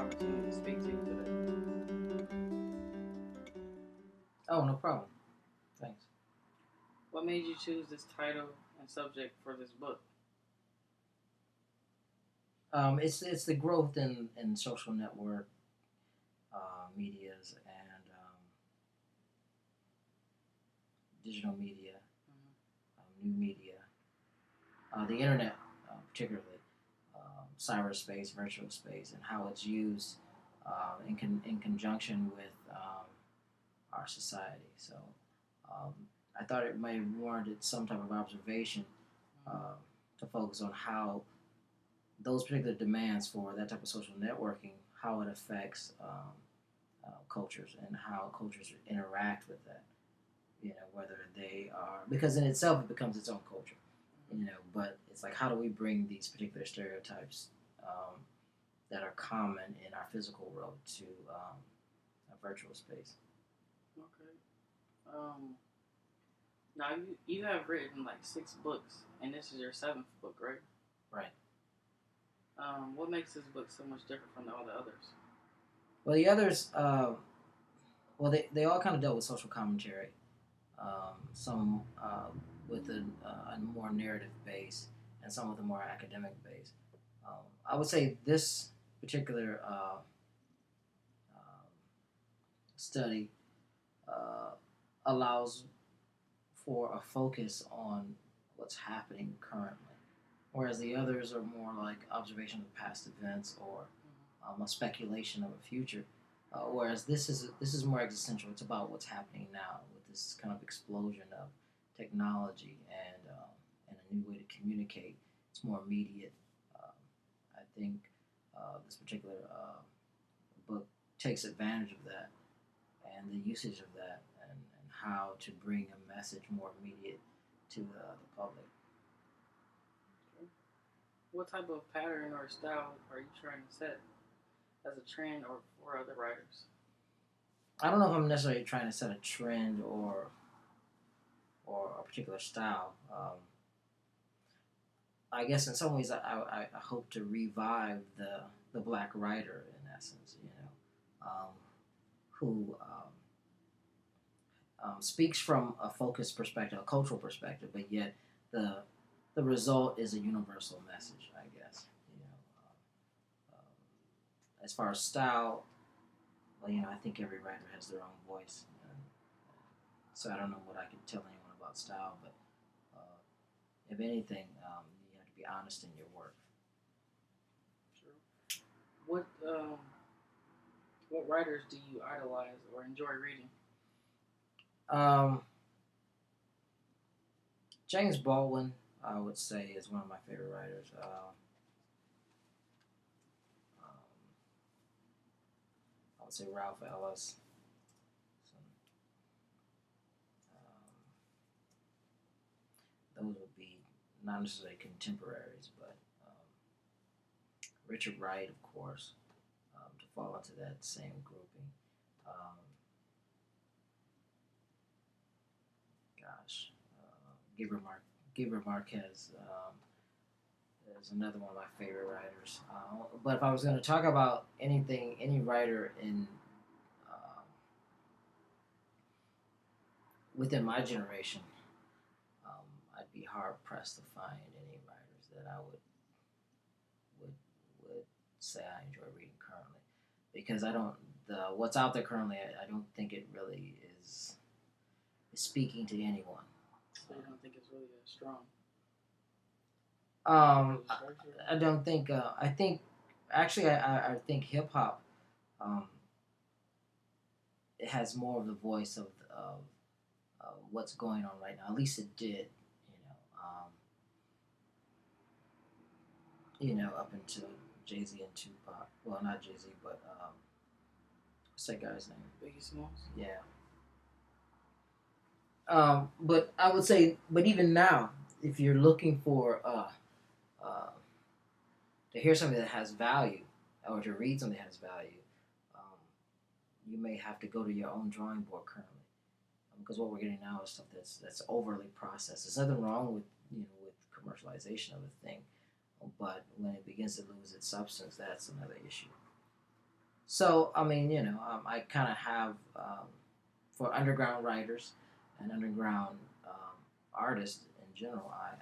opportunity to speak to you today. Oh, no problem. Thanks. What made you choose this title and subject for this book? It's the growth in social network medias and digital media, new media, the internet, particularly cyberspace, virtual space, and how it's used in conjunction with our society. So um, I thought it might have warranted some type of observation uh, to focus on how those particular demands for that type of social networking, how it affects cultures and how cultures interact with that. Whether they are, because in itself it becomes its own culture. But it's like, how do we bring these particular stereotypes um, that are common in our physical world to a virtual space? Okay. Um, Now you have written like 6 books, and this is your seventh book, right? Right. What makes this book so much different from all the others? Well, the others, well, they all kind of dealt with social commentary. Some with a more narrative base, and some with a more academic base. I would say this particular study uh, allows for a focus on what's happening currently, whereas the others are more like observation of past events or a speculation of a future. Whereas this is more existential. It's about what's happening now with this kind of explosion of technology and a new way to communicate. It's more immediate. Um, I think this particular book takes advantage of that and the usage of that and how to bring a message more immediate to the public. What type of pattern or style are you trying to set as a trend or for other writers? I don't know if I'm necessarily trying to set a trend or a particular style. I guess in some ways I hope to revive the black writer in essence, who speaks from a focused perspective, a cultural perspective, but yet the the result is a universal message. I guess as far as style, well, I think every writer has their own voice, so I don't know what I can tell anyone about style, but if anything, you have to be honest in your work. Sure. What what writers do you idolize or enjoy reading? Um, James Baldwin, I would say, is one of my favorite writers. I would say Ralph Ellis. Some, those would be not necessarily contemporaries, but Richard Wright, of course, to fall into that same grouping. Um, gosh, Gabriel Marquez is another one of my favorite writers. But if I was going to talk about anything, any writer in uh, within my generation, I'd be hard pressed to find any writers that I would would say I enjoy reading currently, because I don't the what's out there currently. I don't think it really is speaking to anyone. So you don't think it's really as strong? I don't think. I think actually, I think hip hop. Um, it has more of the voice of what's going on right now. At least it did. Up until Jay Z and Tupac. Well, not Jay Z, but what's that guy's name? Biggie Smalls. Yeah. But I would say, but even now, if you're looking for uh, to hear something that has value or to read something that has value, um, you may have to go to your own drawing board currently, because what we're getting now is stuff that's overly processed. There's nothing wrong with with commercialization of a thing, but when it begins to lose its substance, that's another issue. So I mean, I kind of have for underground writers and underground artists in general. I'm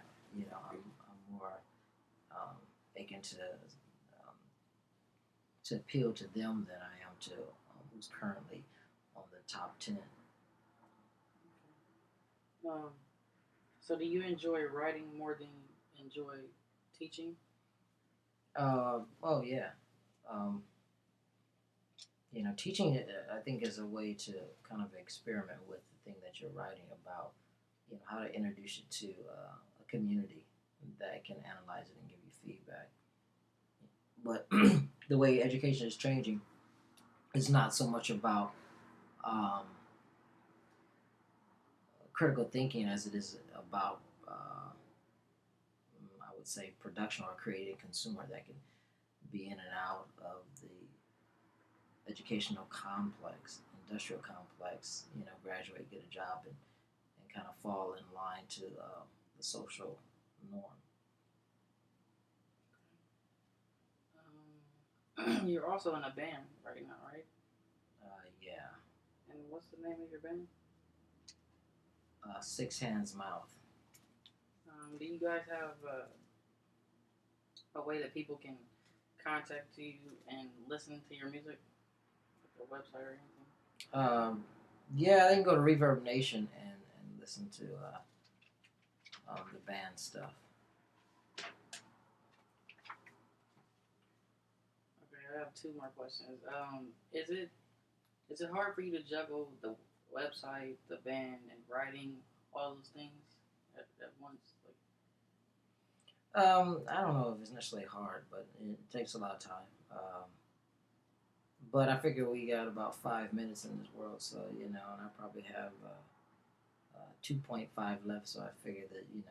more aching to appeal to them than I am to who's currently on the top 10. Um, so do you enjoy writing more than you enjoy teaching? Oh yeah. Um, teaching I think is a way to kind of experiment with the thing that you're writing about. How to introduce it to a community that can analyze it and give you feedback. But the way education is changing, it's not so much about um, critical thinking as it is about, I would say, production or creating a consumer that can be in and out of the educational complex, industrial complex, graduate, get a job, and kind of fall in line to the social norm. You're also in a band right now, right? Yeah. And what's the name of your band? Six Hands Mouth. Do you guys have a way that people can contact you and listen to your music, like a website or anything? Yeah, they can go to Reverb Nation and listen to the band stuff. Okay, I have two more questions. Is it hard for you to juggle the website, the band, and writing all those things at once? I don't know if it's necessarily hard, but it takes a lot of time. But I figure we got about 5 minutes in this world, so and I probably have 2.5 left. So I figure that you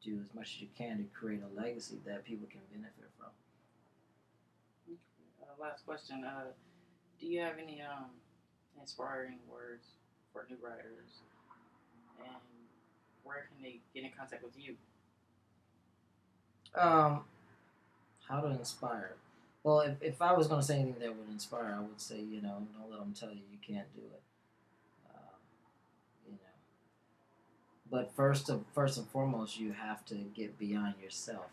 do as much as you can to create a legacy that people can benefit from. Okay. Last question. Do you have any inspiring words for new writers, and where can they get in contact with you? Um, how to inspire? Well, if I was going to say anything that would inspire, I would say don't let them tell you you can't do it. Um, you know, but first and foremost, you have to get beyond yourself,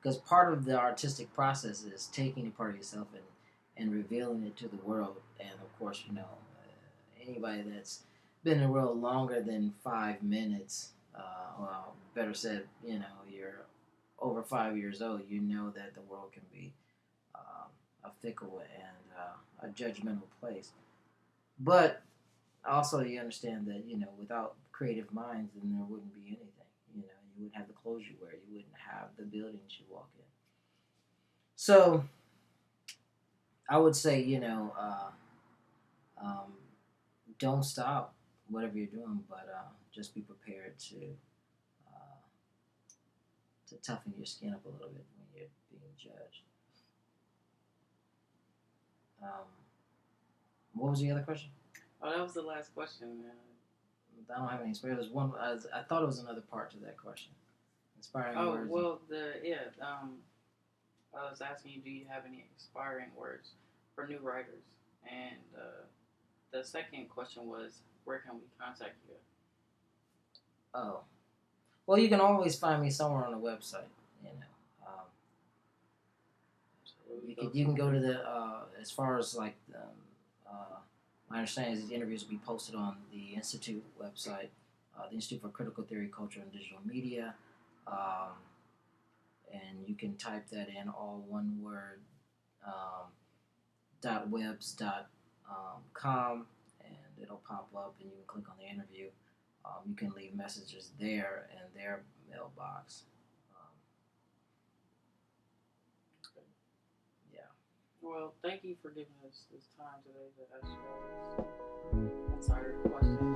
because part of the artistic process is taking a part of yourself and revealing it to the world. And of course, anybody that's been in the world longer than 5 minutes, well, better said, you're over 5 years old, you know that the world can be a fickle and a judgmental place. But also, you understand that without creative minds, then there wouldn't be anything. You wouldn't have the clothes you wear, you wouldn't have the buildings you walk in. So I would say, um, don't stop whatever you're doing, but just be prepared uh, to toughen your skin up a little bit when you're being judged. Um, what was the other question? Oh, that was the last question. I don't have any experience. There's one. I thought it was another part to that question. Inspiring Oh words. well, I was asking you, do you have any inspiring words for new writers? And the second question was, where can we contact you? Oh, well, you can always find me somewhere on the website. You can go to the as far as like my understanding is these interviews will be posted on the Institute website, the Institute for Critical Theory, Culture, and Digital Media, um, and you can type that in all one word, .webs.com, and it'll pop up, and you can click on the interview. You can leave messages there in their mailbox. Okay. Yeah. Well, thank you for giving us this time today to ask you all these insider questions.